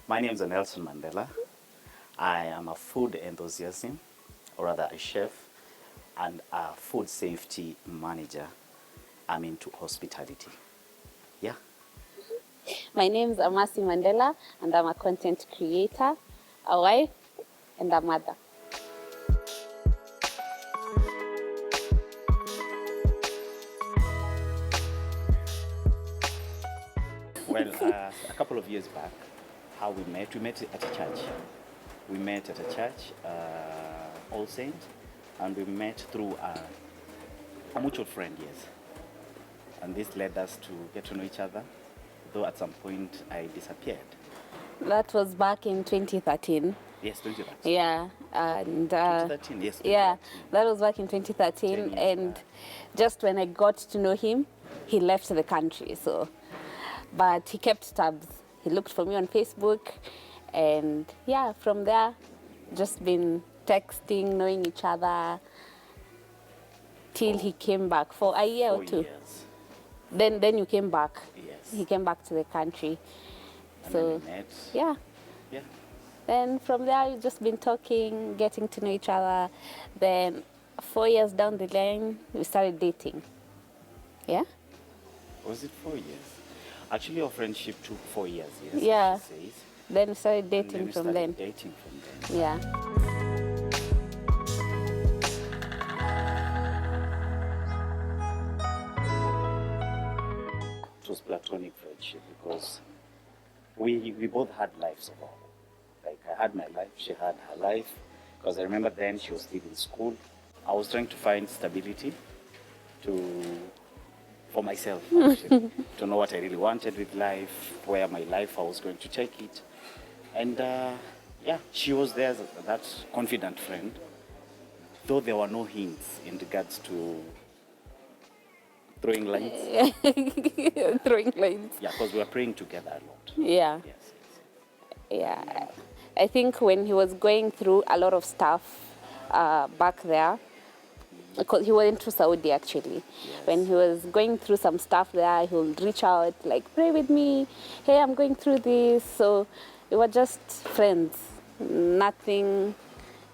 My name is Nelson Mandela. I am a food enthusiast, or rather a chef, and a food safety manager. I'm into hospitality. Yeah. My name is Amasi Mandela, and I'm a content creator, a wife, and a mother. Well, a couple of years back, how we met at a church. We met at a church, All Saints, and we met through a mutual friend, yes. And this led us to get to know each other, though at some point I disappeared. That was back in 2013. Yes, 2013. Yeah, and 2013, yes. 2013. yeah, that was back in 2013, and back. just when I got to know him, he left the country. So, but he kept tabs. He looked for me on Facebook, and yeah, from there, just been texting, knowing each other, till he came back for a year or 2. Years. Then you came back. Yes. He came back to the country. And So then we met. yeah. Yeah. Then from there, we've just been talking, getting to know each other. Then 4 years down the line, we started dating. Yeah? Was it 4 years? Actually, our friendship took 4 years, yes. Yeah. She says. Then we started And dating then we from started then. dating from then. Yeah. It was platonic friendship because we both had lives of our own. Like I had my life, she had her life. Because I remember then she was still in school. I was trying to find stability for myself, actually, to know what I really wanted with life, where my life I was going to take it. And yeah, she was there as that confident friend, though there were no hints in regards to throwing lines. Throwing lines. Yeah, because we were praying together a lot. Yeah. Yes. Yeah. I think when he was going through a lot of stuff back there, because he went to Saudi actually. Yes. When he was going through some stuff there, he would reach out, like, pray with me. Hey, I'm going through this. So we were just friends. Nothing,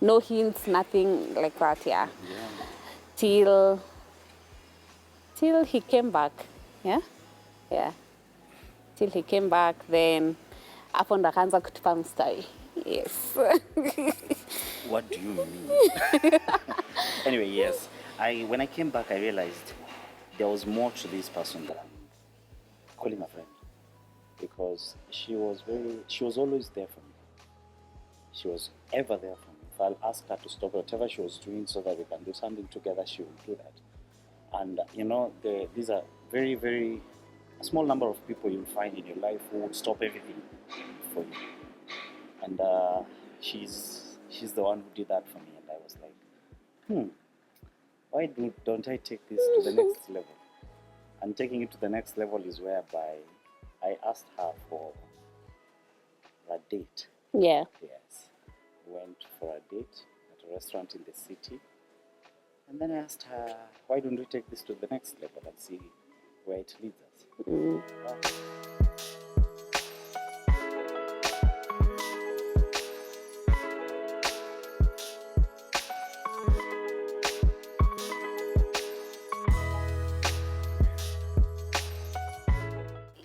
no hints, nothing like that, yeah. Till he came back, yeah? Yeah. Till he came back, then hapo ndo akaanza kutupa mstari. Yes. What do you mean? Anyway, yes. When I came back, I realized there was more to this person than calling a friend, because she was always there for me. She was ever there for me. If I'll ask her to stop whatever she was doing so that we can do something together, she will do that. And you know, these are very, very a small number of people you'll find in your life who would stop everything for you. And she's the one who did that for me, and I was like, why don't I take this to the next level? And taking it to the next level is whereby I asked her for a date. Yeah. Yes. We went for a date at a restaurant in the city. And then I asked her, why don't we take this to the next level and see where it leads us?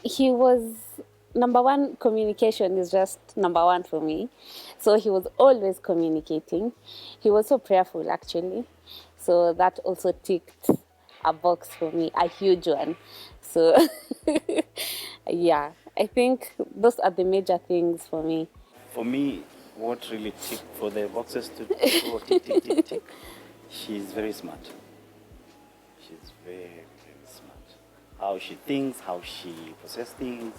He was number one. Communication is just number one for me. So he was always communicating. He was so prayerful, actually. So that also ticked a box for me, a huge one. So yeah, I think those are the major things for me. For me, what really ticked for the boxes to go tick, she's very smart. She's very, very smart. How she thinks, how she processes things,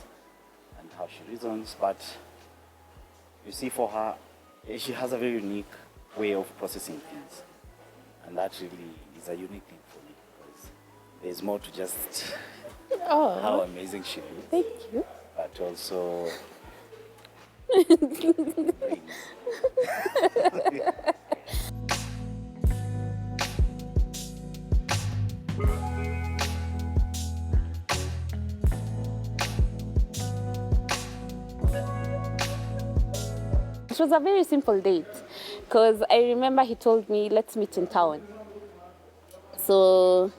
and how she reasons. But you see, for her, she has a very unique way of processing things. And that really is a unique thing for me, because there's more to just how amazing she is. Thank you. But also it was a very simple date, because I remember he told me, let's meet in town. So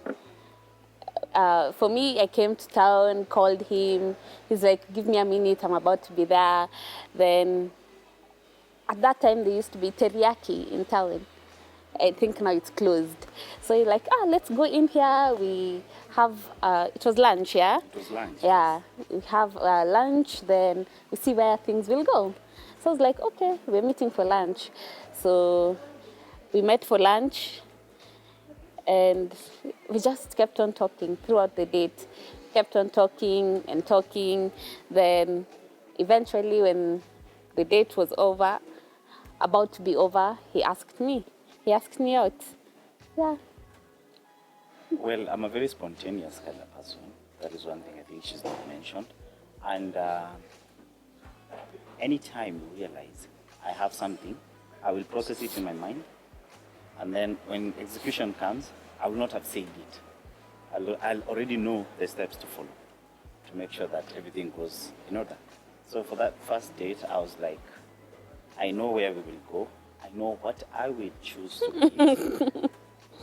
for me, I came to town, called him. He's like, give me a minute, I'm about to be there. Then at that time, there used to be teriyaki in town. I think now it's closed. So he's like, let's go in here. We have, it was lunch, yeah? It was lunch. Yeah, we have lunch, then we see where things will go. So I was like, okay, we're meeting for lunch. So we met for lunch, and we just kept on talking throughout the date. Kept on talking and talking. Then eventually, when the date was over, about to be over, he asked me. He asked me out. Yeah. Well, I'm a very spontaneous kind of person. That is one thing I think she's not mentioned. And anytime you realize I have something, I will process it in my mind. And then when execution comes, I will not have said it. I'll already know the steps to follow to make sure that everything goes in order. So for that first date, I was like, I know where we will go. I know what I will choose to eat.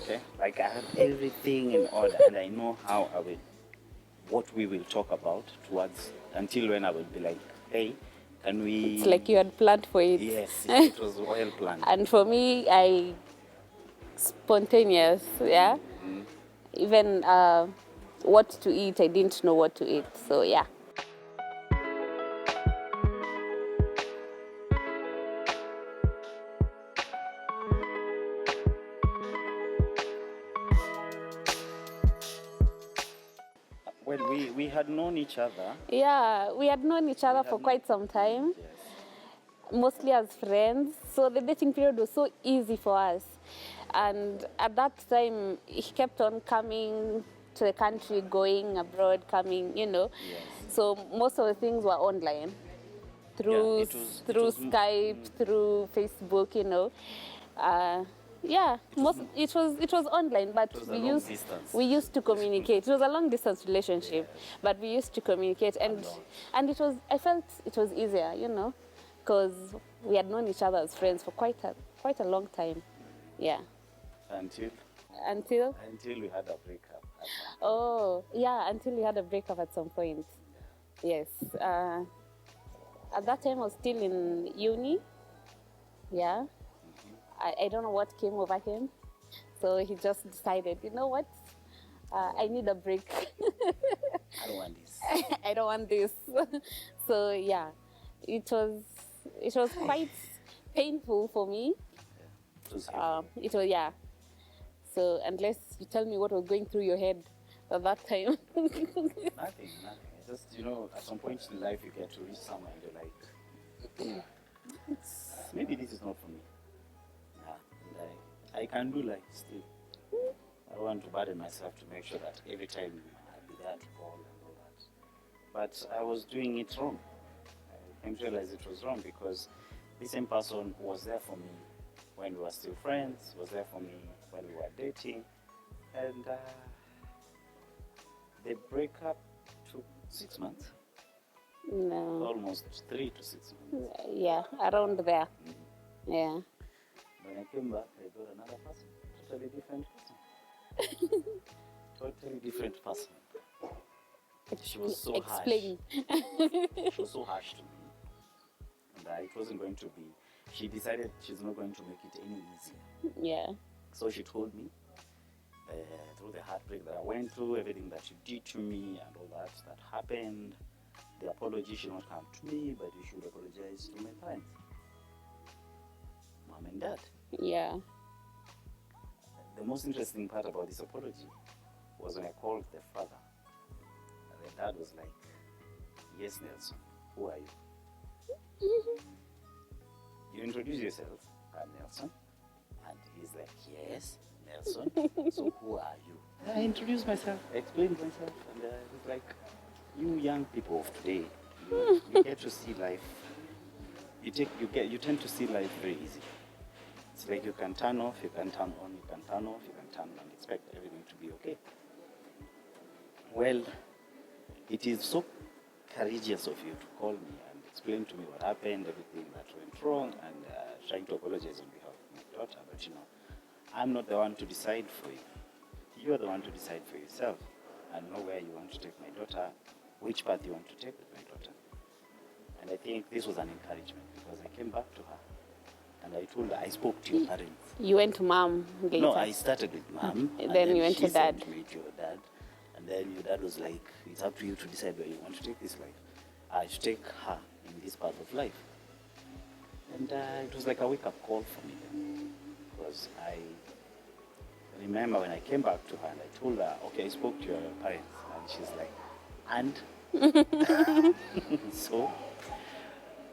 Okay? Like I have everything in order, and I know how I will, what we will talk about towards, until when I will be like, hey, can we... It's like you had planned for it. Yes, it was well planned. And for me, I spontaneous, yeah. Even what to eat, I didn't know what to eat. So yeah. Well, we had known each other. Yeah, we had known each other for quite some time. Yes. Mostly as friends. So the dating period was so easy for us. And at that time, he kept on coming to the country, going abroad, coming, you know. Yes. So most of the things were online. Through, Yeah, it was Skype, through Facebook, you know. Yeah, it was online, but was a long distance. we used to communicate. It was a long distance relationship, but we used to communicate, and I felt it was easier, you know, because we had known each other as friends for quite a long time. Yeah. Until we had a breakup. Oh, yeah, until we had a breakup at some point. Yes. At that time, I was still in uni. Yeah. I don't know what came over him. So he just decided, you know what? I need a break. I don't want this. I don't want this. So yeah, it was quite painful for me. It was, yeah. So unless you tell me what was going through your head at that time. Nothing. It's just, you know, at some point in life you get to reach somewhere and you're like, maybe this is not for me. I can do like still. I want to burden myself to make sure that every time I'll be there to call and all that. But I was doing it wrong. I came to realize it was wrong because the same person was there for me when we were still friends, was there for me when we were dating. And the breakup took 6 months. No. Almost 3 to 6 months. Yeah, around there. Yeah. When I came back, I got another person, totally different person. Totally different person. She was so Explain. harsh. She was so harsh to me. And it wasn't going to be, she decided she's not going to make it any easier. Yeah. So she told me, through the heartbreak that I went through, everything that she did to me and all that happened, the apology should not come to me, but you should apologize to my parents. Mom and dad. Yeah. The most interesting part about this apology was when I called the father. And the dad was like, yes, Nelson, who are you? You introduce yourself, I'm Nelson. And he's like, yes, Nelson. So who are you? I introduced myself, I explained myself, and he's like, you young people of today, you get to see life. You tend to see life very easy. It's like you can turn off, you can turn on, you can turn off, you can turn on, expect everything to be okay. Well, it is so courageous of you to call me and explained to me what happened, everything that went wrong, and trying to apologize on behalf of my daughter. But I'm not the one to decide for you. You are the one to decide for yourself and know where you want to take my daughter, which path you want to take with my daughter. And I think this was an encouragement because I came back to her and I told her, I spoke to your parents. You went to mom later? No, I started with mom. Then you went to dad. She sent me to your dad. And then your dad was like, it's up to you to decide where you want to take this life. I should take her in this path of life. And it was like a wake-up call for me then. Because I remember when I came back to her and I told her, okay, I spoke to your parents. And she's like, and? So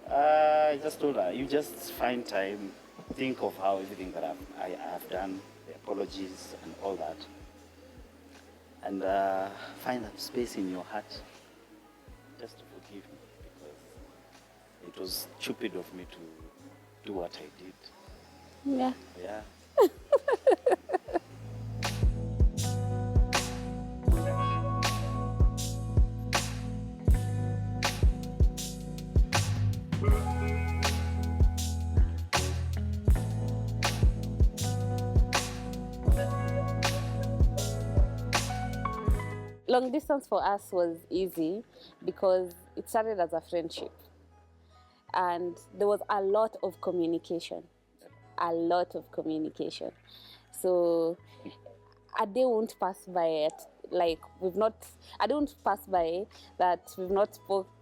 I just told her, you just find time, think of how everything that I have done, the apologies and all that, and find that space in your heart just to forgive me, because it was stupid of me to do what I did. Yeah. Yeah. Long distance for us was easy because it started as a friendship. And there was a lot of communication. A lot of communication. So a day won't pass by it. Like I don't pass by that we've not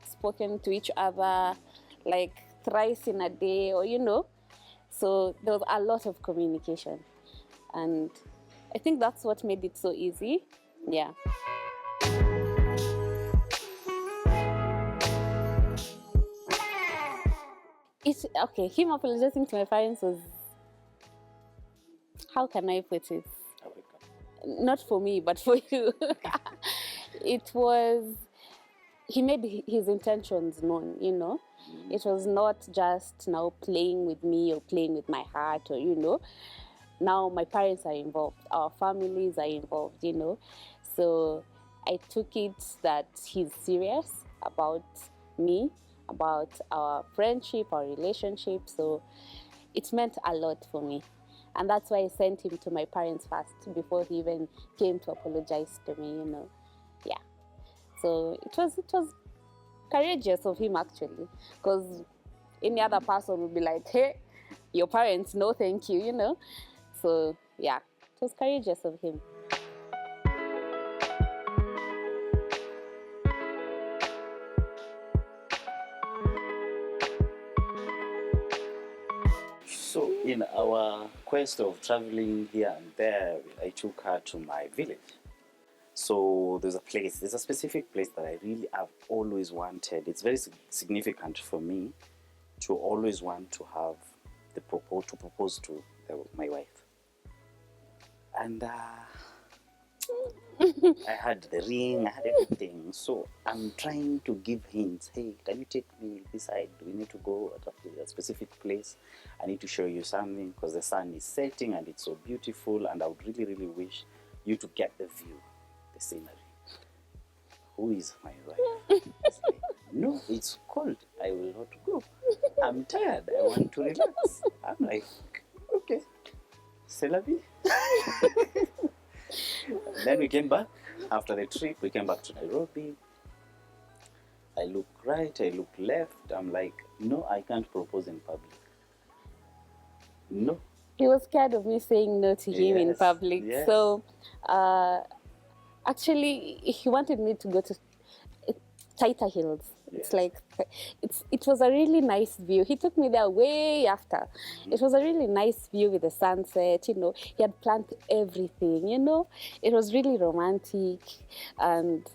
spoken to each other like thrice in a day or So there was a lot of communication. And I think that's what made it so easy. Yeah. Him apologizing to my parents was, how can I put it? Not for me, but for you. It was, he made his intentions known, It was not just now playing with me or playing with my heart or, Now my parents are involved, our families are involved, So I took it that he's serious about me, about our friendship, our relationship. So it meant a lot for me. And that's why I sent him to my parents first before he even came to apologize to me, Yeah. So it was courageous of him actually, because any other person would be like, hey, your parents, no thank you, So yeah, it was courageous of him. So in our quest of traveling here and there, I took her to my village. So there's a specific place that I really have always wanted. It's very significant for me to always want to have to propose to my wife. And I had the ring, I had everything. So I'm trying to give hints. Hey, can you take me this side? We need to go at a specific place. I need to show you something because the sun is setting and it's so beautiful. And I would really, really wish you to get the view, the scenery. Who is my wife? No, it's cold. I will not go. I'm tired. I want to relax. I'm like, okay, c'est la vie. Then we came back. After the trip, we came back to Nairobi. I look right, I look left. I'm like, no, I can't propose in public. No. He was scared of me saying no to him in public. Yes. So, actually, he wanted me to go to Taita Hills. Yes. It's like, it was a really nice view. He took me there way after. Mm-hmm. It was a really nice view with the sunset, He had planned everything, It was really romantic. And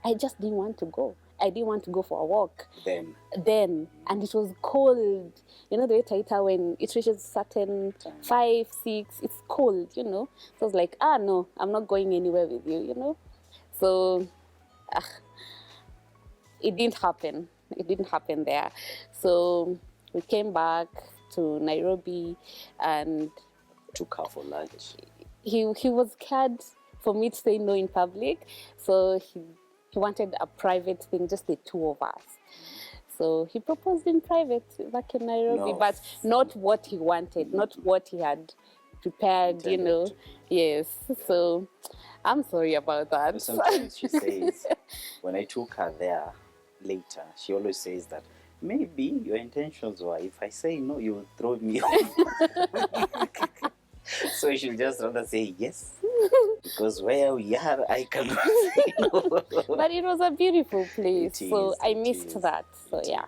I just didn't want to go. I didn't want to go for a walk. Then. And it was cold. The way Taita, when it reaches certain 5, 6, it's cold, So I was like, no, I'm not going anywhere with you, So, it didn't happen. It didn't happen there. So we came back to Nairobi and took her for lunch. He was scared for me to say no in public. So he wanted a private thing, just the two of us. So he proposed in private back in Nairobi, No. but not what he wanted, not what he had prepared, you know. Intended. Yes. So I'm sorry about that. Sometimes she says, when I took her there later, she always says that maybe your intentions were, if I say no, you will throw me off. So she'll just rather say yes, because where we are, I cannot say no. But it was a beautiful place, It so is, I it missed is, that. So it yeah,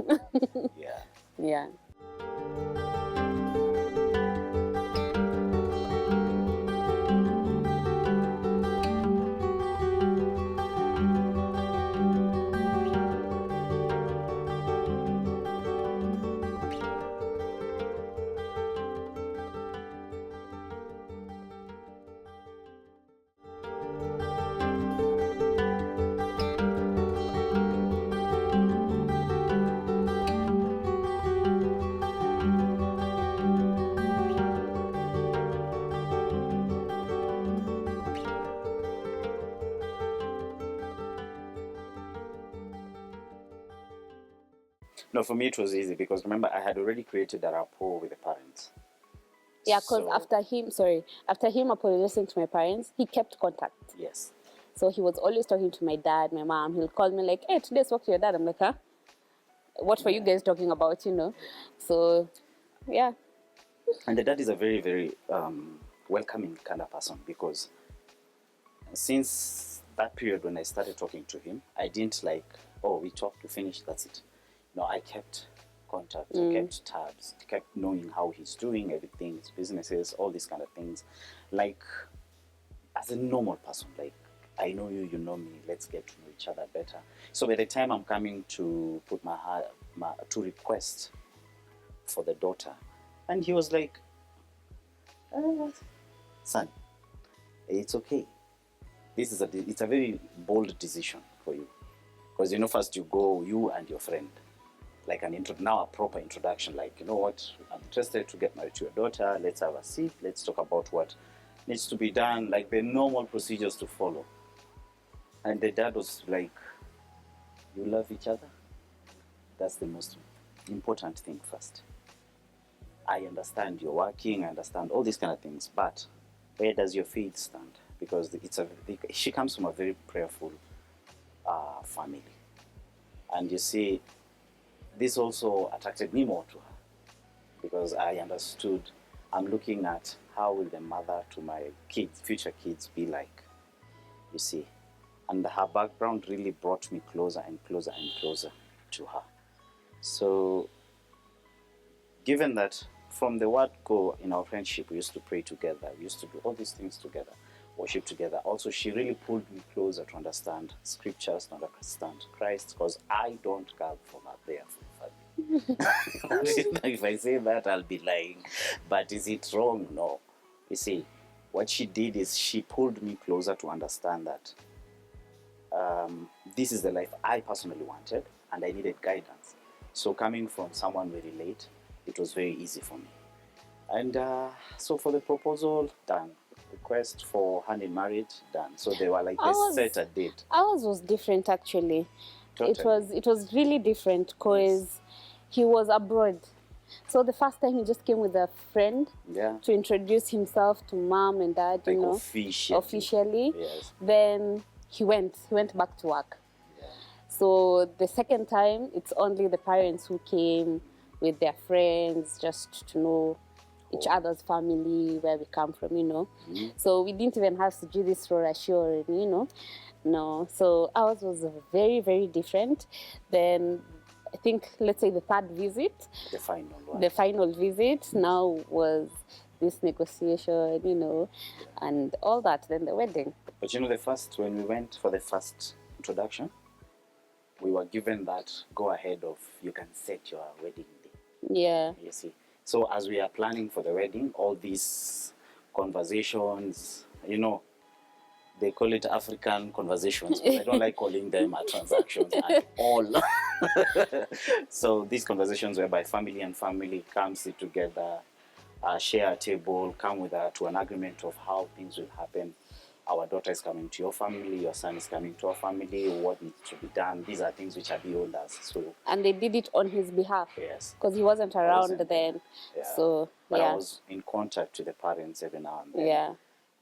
is. Yeah. yeah. No, for me it was easy because remember I had already created a rapport with the parents. Yeah, because So, after him apologizing to my parents, he kept contact. yes. So he was always talking to my dad, my mom. He'll call me like, "Hey, today I spoke to your dad." I'm like, "Huh? What were you guys talking about?" You know. So, yeah. And the dad is a very, very welcoming kind of person because since that period when I started talking to him, I didn't like, oh, we talked to finish, that's it. No, I kept contact, I kept tabs, kept knowing how he's doing, everything, his businesses, all these kind of things. Like, as a normal person, like, I know you, you know me, let's get to know each other better. So by the time I'm coming to put to request for the daughter, and he was like, son, it's okay. It's a very bold decision for you because you know first you go you and your friend like now a proper introduction, like, you know what, I'm interested to get married to your daughter, let's have a seat, let's talk about what needs to be done, like the normal procedures to follow. And the dad was like, you love each other, that's the most important thing first. I understand you're working, I understand all these kind of things, but where does your faith stand? Because she comes from a very prayerful family. And you see, this also attracted me more to her because I understood, I'm looking at how will the mother to my kids, future kids, be like, you see. And her background really brought me closer and closer and closer to her. So, given that from the word go in our friendship, we used to pray together, we used to do all these things together, worship together. Also, she really pulled me closer to understand scriptures, to understand Christ, because I don't come from a prayerful family. If I say that, I'll be lying. But is it wrong? No. You see, what she did is she pulled me closer to understand that this is the life I personally wanted, and I needed guidance. So coming from someone very late, it was very easy for me. And so for the proposal, done. Request for hand in marriage, done. So they were like, they set a date. Ours was different actually. Totally. It was really different because he was abroad. So the first time he just came with a friend to introduce himself to mom and dad, Like you know, officially. Yes. Then he went back to work. Yeah. So the second time, it's only the parents who came with their friends just to know each other's family, where we come from, you know. So we didn't even have to do this for assurance, you know. No. So ours was very, very different. Then I think, let's say the third visit, The final one. the final visit now was this negotiation, you know, and all that, then the wedding. But you know, when we went for the first introduction, we were given that go ahead of you can set your wedding day. Yeah. You see. So as we are planning for the wedding, all these conversations, you know, they call it African conversations, but I don't like calling them transactions at all. So these conversations whereby family and family come sit together, share a table, come to an agreement of how things will happen. our daughter is coming to your family, your son is coming to our family, what needs to be done. These are things which are beyond us. So And they did it on his behalf. yes, Because he wasn't around wasn't then. yeah. So, But yeah. I was in contact with the parents every now and then. Yeah.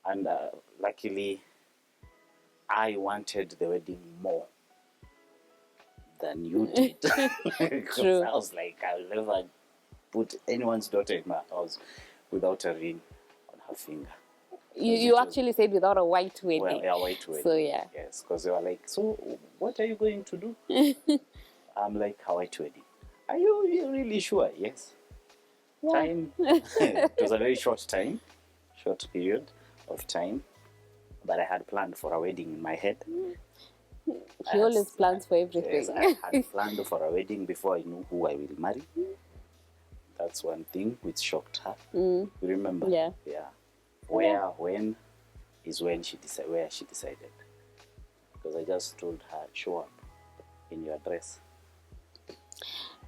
And luckily, I wanted the wedding more than you did. Because True. I was like, I'll never put anyone's daughter in my house without a ring on her finger. You actually said without a white wedding. Well, yeah, white wedding. So, yeah. Yes, because they were like, so what are you going to do? I'm like, a white wedding. Are you really sure? Yes. Yeah. Time. It was a very short period of time. But I had planned for a wedding in my head. He always plans for everything. Yes, I had planned for a wedding before I knew who I will marry. That's one thing which shocked her. You remember? Yeah. Yeah. Where, when, is when she decided. Because I just told her, show up in your dress.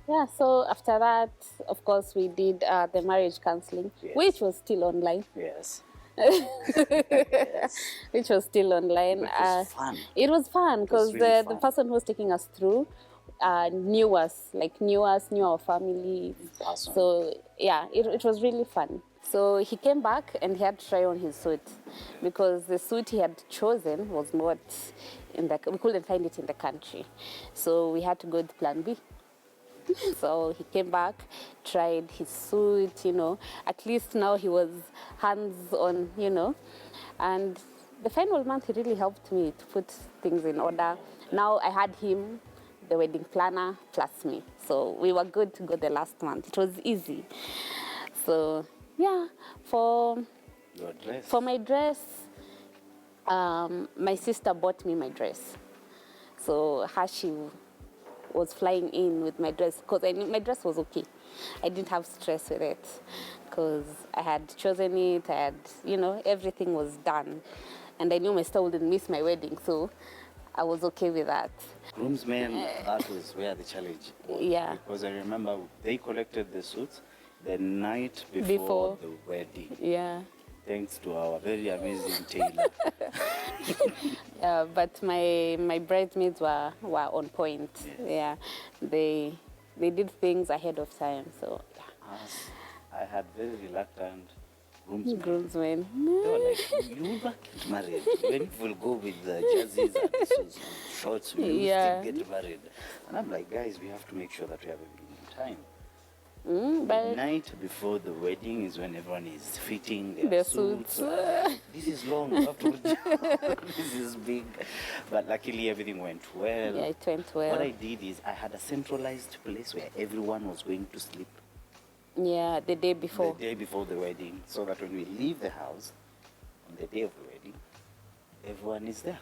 Yeah, so after that, of course, we did the marriage counseling, Yes. which was still online. Yes. Yes. Which was still online. But it was fun. It was fun because really the fun. person who was taking us through knew us, knew our family. Person. So yeah, it was really fun. So he came back and he had to try on his suit because the suit he had chosen was not we couldn't find it in the country. So we had to go with plan B. So he came back, tried his suit, at least now he was hands-on, and the final month he really helped me to put things in order. Now I had him, the wedding planner, plus me. So we were good to go the last month. It was easy. So yeah, for Your dress. my dress, my sister bought me my dress. So she was flying in with my dress because I knew my dress was okay. I didn't have stress with it because I had chosen it. I had, everything was done. And I knew my sister wouldn't miss my wedding, so I was okay with that. Groomsmen, that was where the challenge was. Yeah. Because I remember they collected the suits the night before the wedding. Yeah. Thanks to our very amazing tailor. But my bridesmaids were on point. Yes. Yeah. They did things ahead of time, so yeah. As I had very reluctant groomsmen. Groomsmen. They were like, you will not get married. When people go with the jerseys and the suits and shorts, we will Yeah. still get married. And I'm like, guys, we have to make sure that we have everything in time. The But night before the wedding is when everyone is fitting the their suits. This is long. You have to this is big. But luckily everything went well. Yeah, it went well. What I did is I had a centralized place where everyone was going to sleep Yeah, the day before. the day before the wedding, so that when we leave the house on the day of the wedding, everyone is there.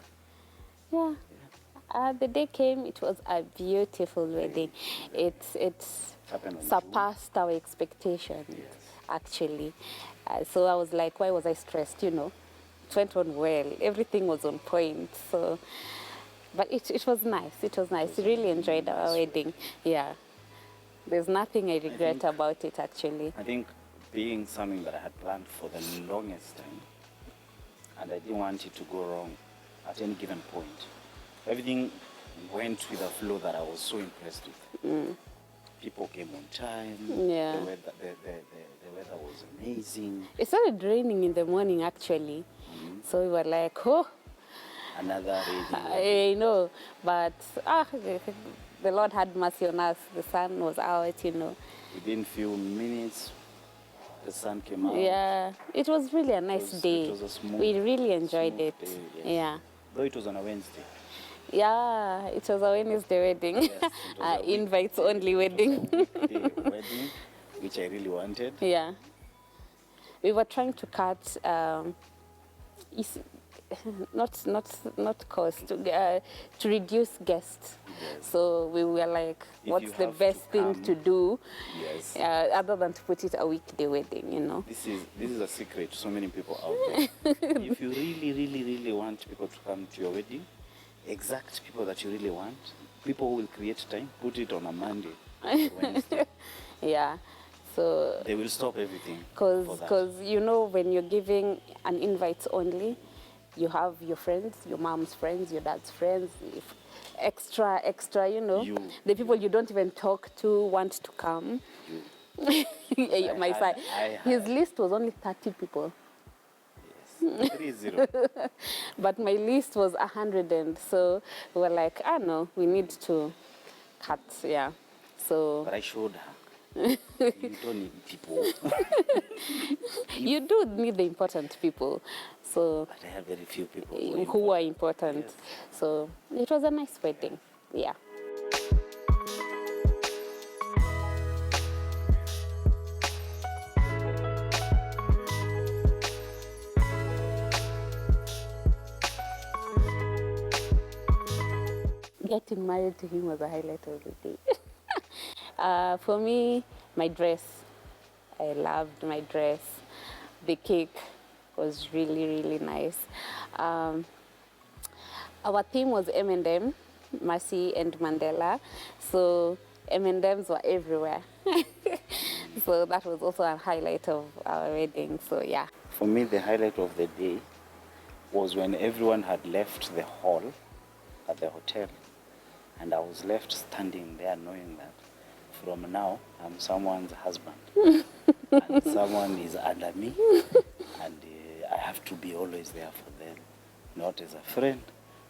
Yeah. The day came, it was a beautiful wedding. It's Happened on surpassed our expectations, Yes. actually. So I was like, why was I stressed, It went on well. Everything was on point. So, but it was nice. It was nice. I really enjoyed our wedding. Yeah. There's nothing I regret about it, actually. I think being something that I had planned for the longest time, and I didn't want it to go wrong at any given point. Everything went with a flow that I was so impressed with. People came on time. Yeah. The weather was amazing. It started raining in the morning, actually. So we were like, oh, Another reading. I know. But the Lord had mercy on us. The sun was out, Within few minutes, the sun came out. Yeah, it was really a nice day. It was a smooth, we really enjoyed smooth it. day, yes. Yeah. Though it was on a Wednesday. Yeah, it was a Wednesday wedding. Yes, it was a Invites only wedding. Weekday wedding, which I really wanted. Yeah. We were trying to cut, not cost, to reduce guests. Yes. So we were like, If what's you the have best to thing come, to do, Yes. other than to put it a weekday wedding, This is a secret to so many people out there. If you really, really, really want people to come to your wedding, exact people that you really want, people who will create time, put it on a Monday, Wednesday. Yeah. So They will stop everything. for that. because when you're giving an invite only, you have your friends, your mom's friends, your dad's friends, if extra, you know, the people you don't even talk to want to come. Yeah, my side. His list was only 30 people. Yes, 30. But my list was 100, and so we were like, I know, we need to cut, yeah. So But I showed her. You don't need people. you do need the important people. So But I have very few people who are important. Yes. So it was a nice wedding. Yeah. Getting married to him was a highlight of the day. For me, my dress. I loved my dress. The cake was really, really nice. Our theme was M&M, Mercy and Mandela. So M&Ms were everywhere. So that was also a highlight of our wedding. So yeah. For me, the highlight of the day was when everyone had left the hall at the hotel, and I was left standing there knowing that from now I'm someone's husband and someone is under me, and I have to be always there for them, not as a friend,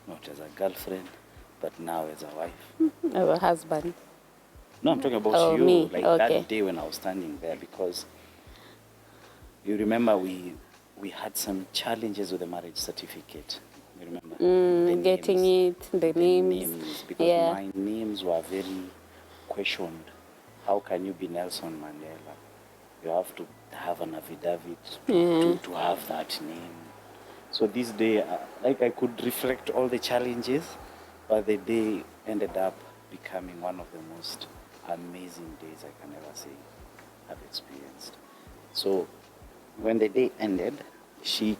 not as a girlfriend, but now as a wife. Our husband. No, I'm talking about you. Me. Like Okay. that day when I was standing there, because you remember we had some challenges with the marriage certificate. You remember? The Getting names. it, the names. Because Yeah. my names were very questioned. How can you be Nelson Mandela? You have to have an affidavit to have that name. So this day, like I could reflect all the challenges, but the day ended up becoming one of the most amazing days I can ever say I've experienced. So when the day ended, she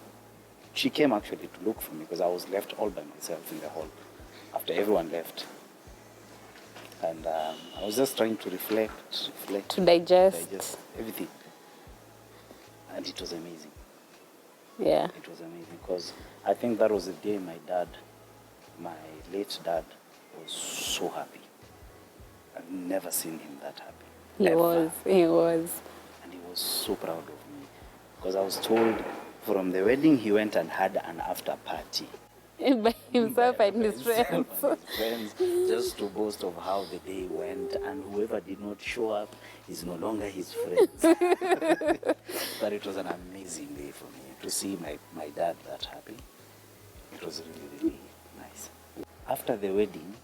came actually to look for me, because I was left all by myself in the hall after everyone left. And I was just trying to reflect, To digest. everything. And it was amazing. Yeah. It was amazing, because I think that was the day my late dad, was so happy. I've never seen him that happy. He Ever. was. And he was so proud of me, because I was told from the wedding he went and had an after party. By himself and his Himself friends. and his friends, just to boast of how the day went, and whoever did not show up is no longer his friends. But it was an amazing day for me to see my dad that happy. It was really, really nice. After the wedding,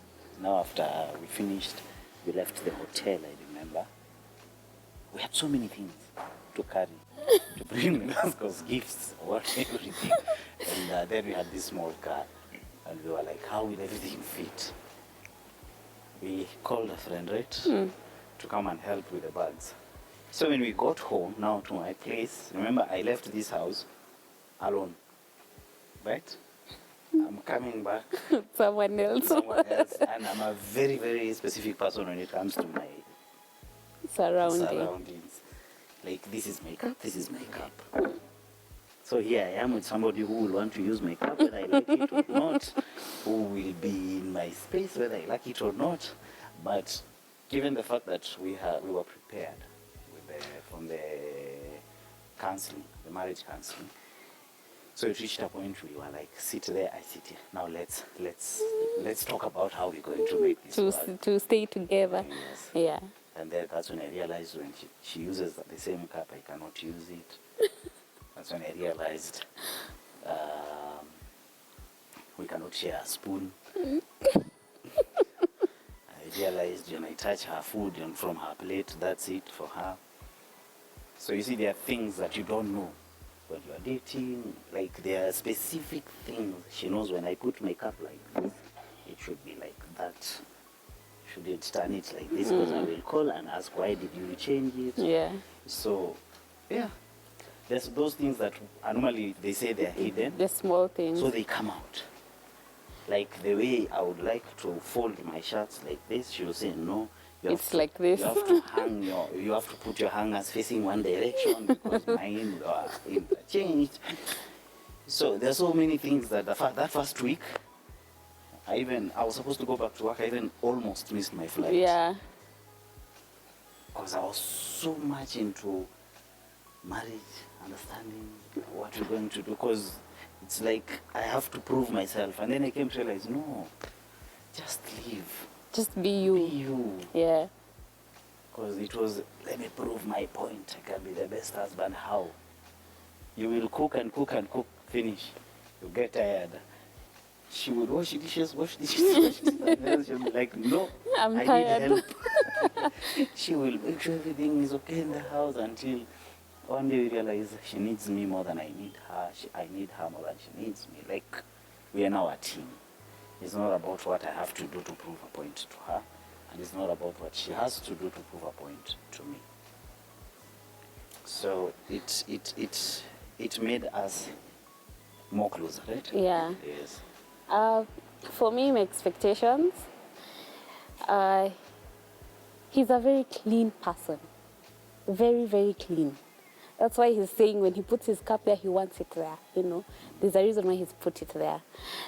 after we finished, we left the hotel, I remember. We had so many things to carry, to bring as gifts or everything. And then we had this small car, and we were like, how will everything fit? We called a friend, right, to come and help with the bags. So when we got home, now to my place, remember I left this house alone, right? I'm coming back, Someone else. and I'm a very, very specific person when it comes to my surroundings. Like, this is makeup. So here I am with somebody who will want to use makeup, whether I like it or not, who will be in my space, whether I like it or not. But given the fact that we were prepared from the counseling, the marriage counseling, so it reached a point we were like, sit there, I sit here. Now let's talk about how we're going to make this work. To stay together. Yes. Yeah. And then that's when I realized when she uses the same cup, I cannot use it. That's when I realized we cannot share a spoon. I realized when I touch her food and from her plate, that's it for her. So you see, there are things that you don't know when you are dating. Like, there are specific things she knows. When I put makeup like this, it should be like that. Shouldn't turn it like this, because I will call and ask, why did you change it? Yeah. So, yeah. There's those things that normally they say they're hidden. The small things. So they come out. Like the way I would like to fold my shirts like this, she'll say, no. It's like this. You have to you have to put your hangers facing one direction, because mine are interchanged. So there's so many things that that first week, I was supposed to go back to work. I even almost missed my flight. Yeah. Because I was so much into marriage, understanding what we're going to do. Because it's like I have to prove myself. And then I came to realize, no, just leave. Just be you. Be you. Yeah. Because it was, let me prove my point. I can be the best husband. How? You will cook and cook and cook, finish. You get tired. She would wash dishes, wash dishes, wash dishes. And then she'll be like, no, I'm I tired. need help. She will make sure everything is okay in the house until one day we realize she needs me more than I need her. I need her more than she needs me. Like, we are now a team. It's not about what I have to do to prove a point to her. And it's not about what she has to do to prove a point to me. So it made us more closer, right? Yeah. Yes. For me, my expectations, he's a very clean person. Very, very clean. That's why he's saying when he puts his cup there, he wants it there, you know. There's a reason why he's put it there.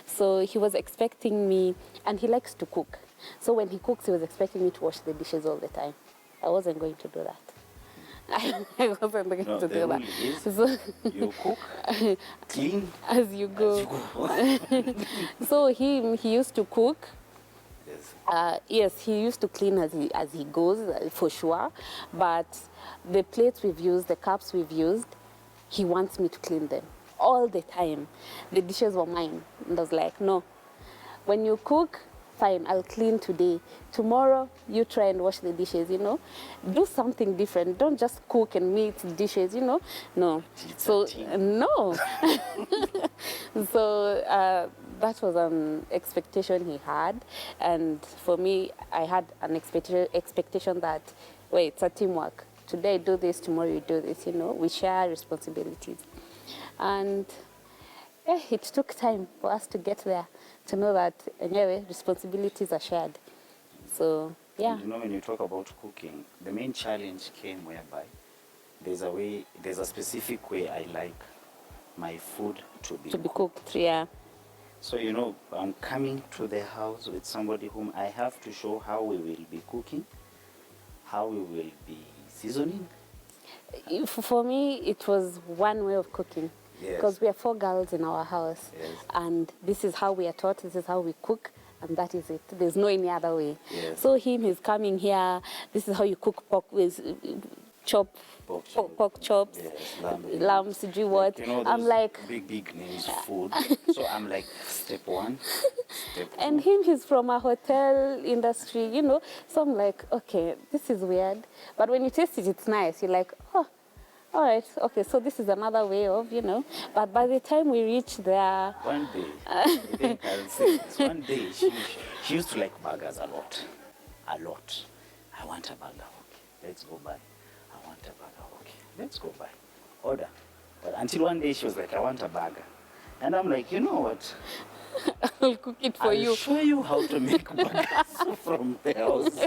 So he was expecting me, and he likes to cook. So when he cooks, he was expecting me to wash the dishes all the time. I wasn't going to do that. I wasn't going to do that. Is So you cook, clean, as you go. So he used to cook. Yes. Yes, he used to clean as he goes, for sure. But the plates we've used, the cups we've used, he wants me to clean them all the time. The dishes were mine. And I was like, no. When you cook, fine, I'll clean today. Tomorrow, you try and wash the dishes, you know. Do something different. Don't just cook and meet dishes, you know. No. So, no. So, that was an expectation he had. And for me, I had an expectation that, wait, it's a teamwork. Today I do this, tomorrow you do this, you know. We share responsibilities. And it took time for us to get there, to know that, anyway, responsibilities are shared. So, yeah. You know, when you talk about cooking, the main challenge came whereby there's a specific way I like my food to be cooked, yeah. So, you know, I'm coming to the house with somebody whom I have to show how we will be cooking, how we will be seasoning. For me, it was one way of cooking. Yes. Because we are 4 girls in our house. Yes. And this is how we are taught, this is how we cook, and that is it. There's no any other way. Yes. So he's coming here, this is how you cook pork with pork chops, yes, lamb, do what. You know, I'm like, big names food. So I'm like, step 1, step 2. and he's from a hotel industry, you know. So I'm like, okay, this is weird. But when you taste it, it's nice. You're like, oh, all right, okay, so this is another way of, you know. But by the time we reach there... One day, I think I'll say this. One day, she used to like burgers a lot. A lot. I want a burger. Okay, let's go buy. I want a burger. Okay, let's go buy. Order. But until one day she was like, I want a burger. And I'm like, you know what? I'll cook it for you. I'll show you how to make burgers from the house.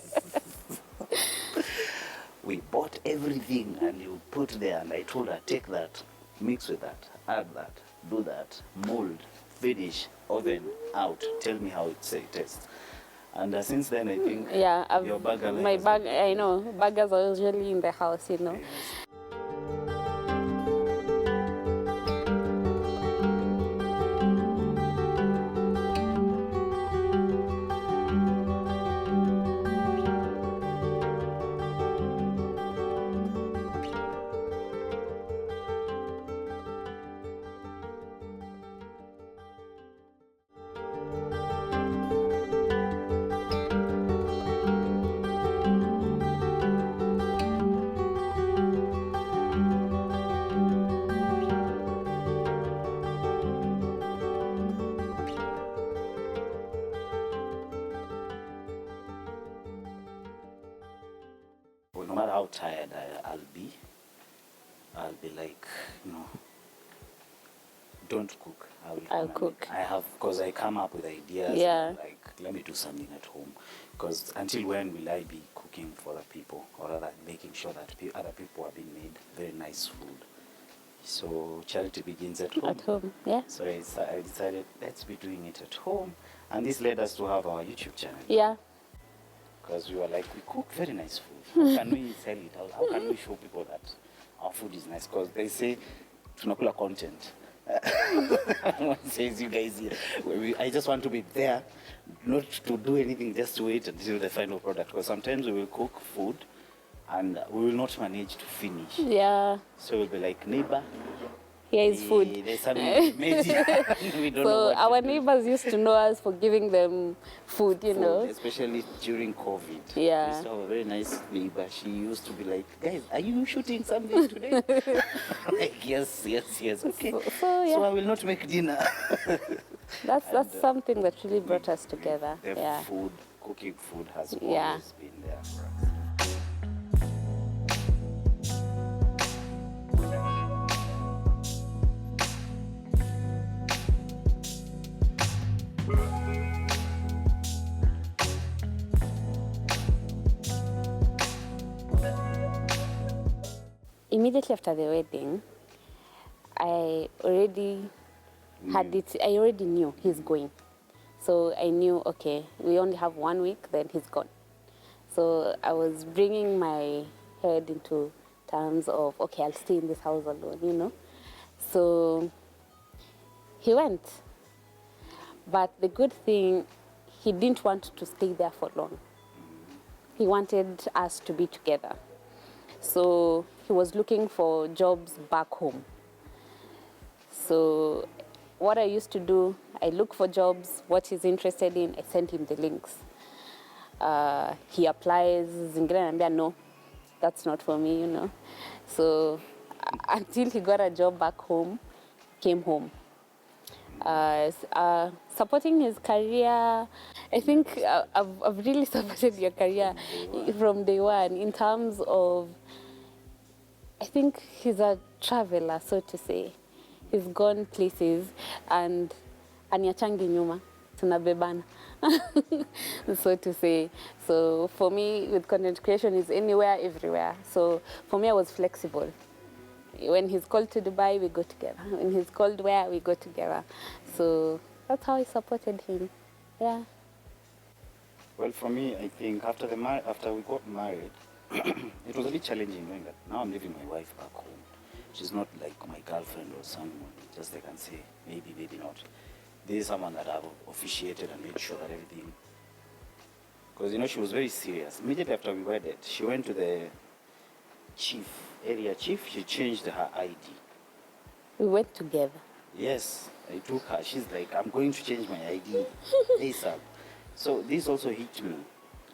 We bought everything and you put there, and I told her, take that, mix with that, add that, do that, mold, finish, oven, out, tell me how it tastes. And since then, I think your burger... I know, burgers are usually in the house, you know. Yes. No matter how tired I'll be like, you know, don't cook. I'll cook. Because I come up with ideas. Yeah. Like, let me do something at home. Because until when will I be cooking for other people, or rather making sure that other people are being made very nice food? So charity begins at home. At home, yeah. So I decided, let's be doing it at home. And this led us to have our YouTube channel. Yeah. Because we were like, we cook very nice food. How can we sell it? How can we show people that our food is nice? Because they say, tunakula content. One says, you guys, I just want to be there, not to do anything, just to wait until the final product. Because sometimes we will cook food and we will not manage to finish. Yeah. So we'll be like, neighbor, Here is food. there's something we made. We don't know So what our to do. neighbors used to know us for giving them food, you know. Especially during COVID. Yeah. We used to have a very nice neighbor. She used to be like, guys, are you shooting something today? Like, yes. Okay. So, yeah. So I will not make dinner. That's something that really brought us together. The Yeah. food, cooking food has Yeah. always been there for us. Immediately after the wedding, I already knew he's going. So I knew, okay, we only have 1 week, then he's gone. So I was bringing my head into terms of, okay, I'll stay in this house alone, you know. So he went. But the good thing, he didn't want to stay there for long. He wanted us to be together. So he was looking for jobs back home. So what I used to do, I look for jobs, what he's interested in, I send him the links. He applies, zingine anambia, no, that's not for me, you know. So until he got a job back home, came home. Supporting his career, I think I've really supported your career from day one in terms of, I think he's a traveler, so to say. He's gone places and aniachangi nyuma, tunabebana, so to say. So for me, with content creation, is anywhere, everywhere. So for me, I was flexible. When he's called to Dubai, we go together. When he's called where, we go together. So that's how I supported him. Yeah. Well, for me, I think after we got married, it was a bit challenging knowing that now I'm leaving my wife back home. She's not like my girlfriend or someone, just I can say, maybe not. This is someone that I've officiated and made sure that everything, because you know, she was very serious. Immediately after we wedded, she went to the area chief, she changed her ID. We went together. Yes, I took her. She's like, I'm going to change my ID ASAP. So this also hit me.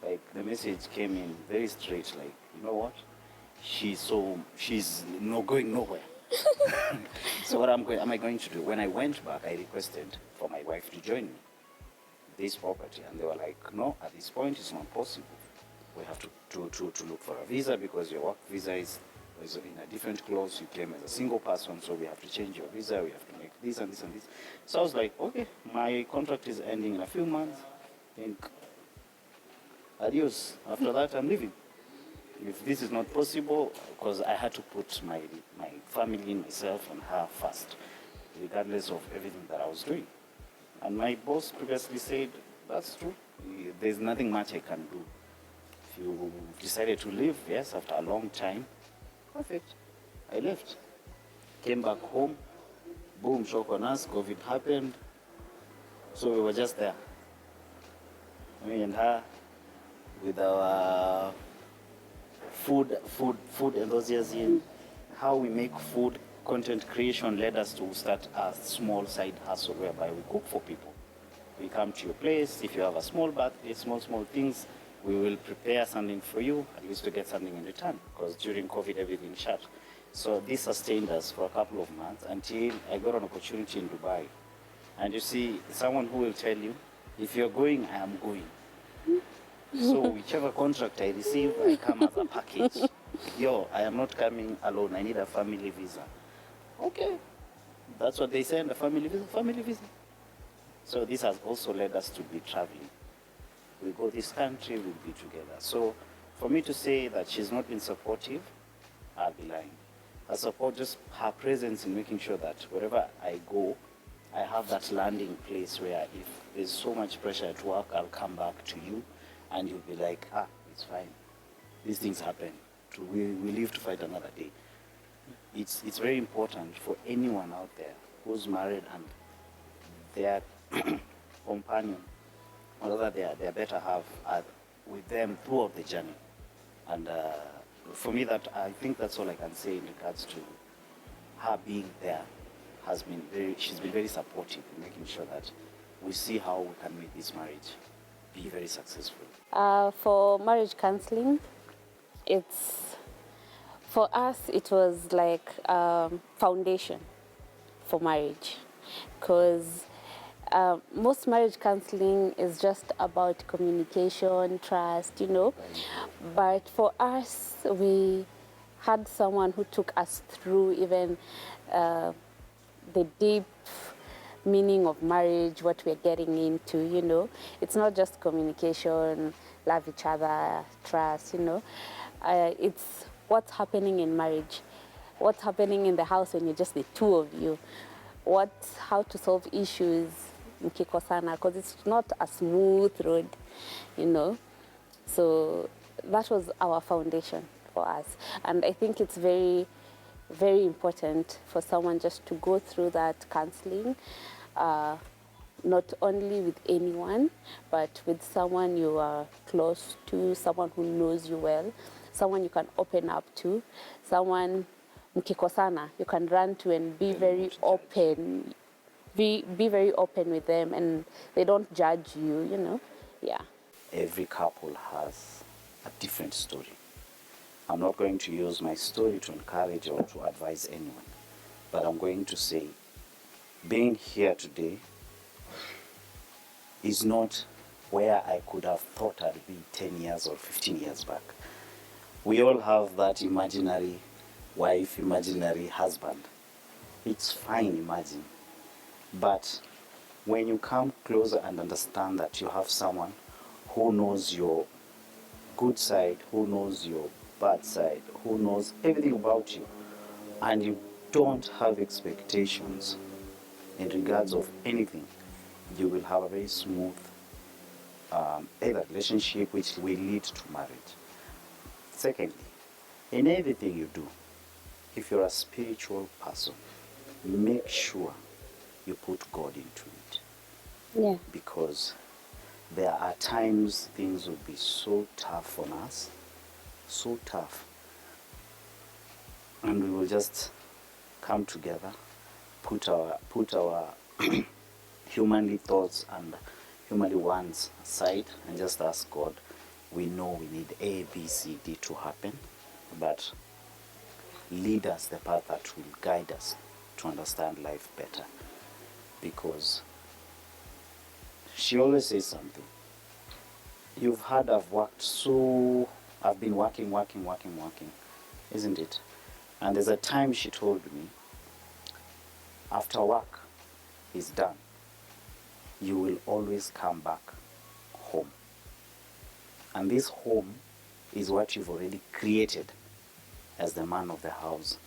Like the message came in very straight, like, you know what? She's not going nowhere. So what am I going to do? When I went back, I requested for my wife to join me this property, and they were like, no, at this point it's not possible. We have to look for a visa because your work visa is in a different clause. You came as a single person, so we have to change your visa. We have to make this and this and this. So I was like, okay, my contract is ending in a few months. Think, adios. After that, I'm leaving. If this is not possible, because I had to put my family, myself, and her first, regardless of everything that I was doing. And my boss previously said, that's true. There's nothing much I can do. If you decided to leave, yes, after a long time, perfect. I left. Came back home. Boom, shock on us. COVID happened. So we were just there. Me and her, with our food enthusiasm, how we make food, content creation led us to start a small side hustle whereby we cook for people. We come to your place, if you have a small birthday, small things, we will prepare something for you, at least to get something in return, because during COVID everything shut. So this sustained us for a couple of months until I got an opportunity in Dubai. And you see, someone who will tell you, if you're going, I am going. So whichever contract I receive, I come as a package. Yo, I am not coming alone. I need a family visa. Okay. That's what they send, a family visa. So this has also led us to be traveling. We go this country, we'll be together. So for me to say that she's not been supportive, I'll be lying. a support, just her presence in making sure that wherever I go, I have that landing place where if there's so much pressure at work, I'll come back to you and you'll be like, it's fine. These things happen. We live to fight another day. It's very important for anyone out there who's married and their companion, or rather their better half, are with them throughout the journey. And for me, that I think that's all I can say in regards to her being there. She's been very supportive in making sure that we see how we can make this marriage be very successful. For marriage counseling, for us it was like foundation for marriage, because most marriage counseling is just about communication, trust, but for us, we had someone who took us through even the deep meaning of marriage, what we're getting into. It's not just communication, love each other, trust, it's what's happening in marriage, what's happening in the house when you're just the two of you, how to solve issues mkikosana, because it's not a smooth road, So that was our foundation for us. And I think it's very, very important for someone just to go through that counseling, not only with anyone, but with someone you are close to, someone who knows you well, someone you can open up to, someone mkikosana you can run to and be very open. Be very open with them, and they don't judge you, Yeah. Every couple has a different story. I'm not going to use my story to encourage or to advise anyone, but I'm going to say being here today is not where I could have thought I'd be 10 years or 15 years back. We all have that imaginary wife, imaginary husband. It's fine, imagine. But when you come closer and understand that you have someone who knows your good side, who knows your bad side, who knows everything about you, and you don't have expectations in regards of anything, you will have a very smooth either relationship which will lead to marriage. Secondly, in everything you do, if you're a spiritual person, make sure you put God into it. Yeah. Because there are times things will be so tough on us, so tough. And we will just come together, put our humanly thoughts and humanly wants aside, and just ask God. We know we need A, B, C, D to happen, but lead us the path that will guide us to understand life better. Because she always says something. You've heard I've been working, isn't it? And there's a time she told me, after work is done, you will always come back home. And this home is what you've already created as the man of the house.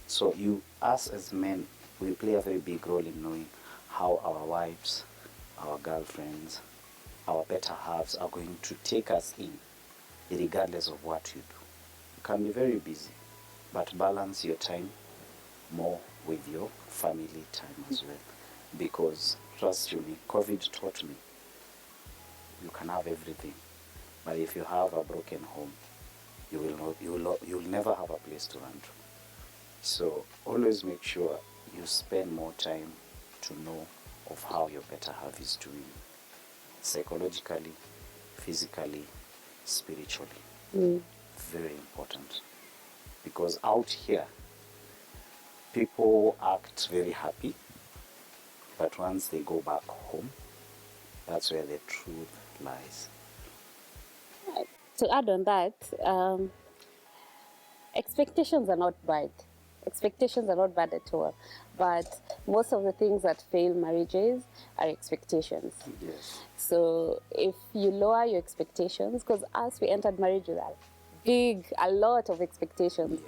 So us as men, we play a very big role in knowing how our wives, our girlfriends, our better halves are going to take us in, regardless of what you do. You can be very busy, but balance your time more with your family time as well. Because, trust me, COVID taught me, you can have everything, but if you have a broken home, you'll never have a place to run to. So always make sure you spend more time to know of how your better half is doing, psychologically, physically, spiritually. Very important. Because out here, people act very happy, but once they go back home, that's where the truth lies. To add on that, expectations are not bad. Expectations are not bad at all. But most of the things that fail marriages are expectations. Yes. So if you lower your expectations, because us, we entered marriage with a big, a lot of expectations.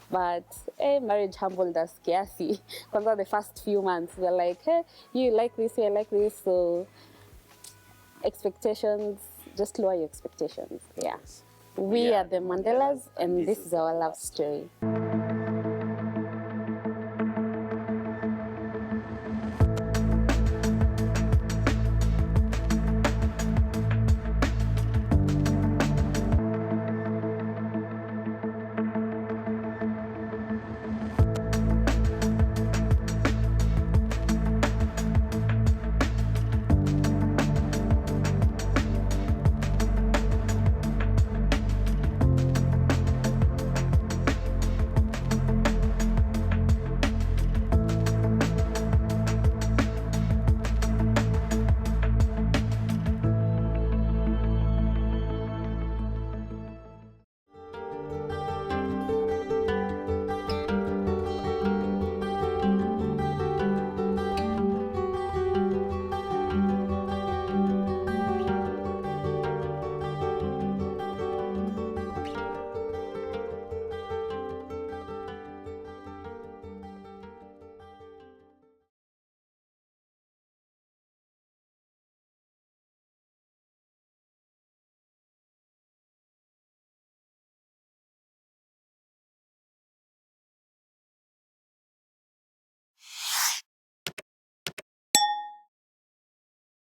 But marriage humbled us kiasi. For the first few months, we're like, hey, you like this, you like this. So expectations, just lower your expectations. Yeah. Yes. We are the Mandelas, and this is our love story.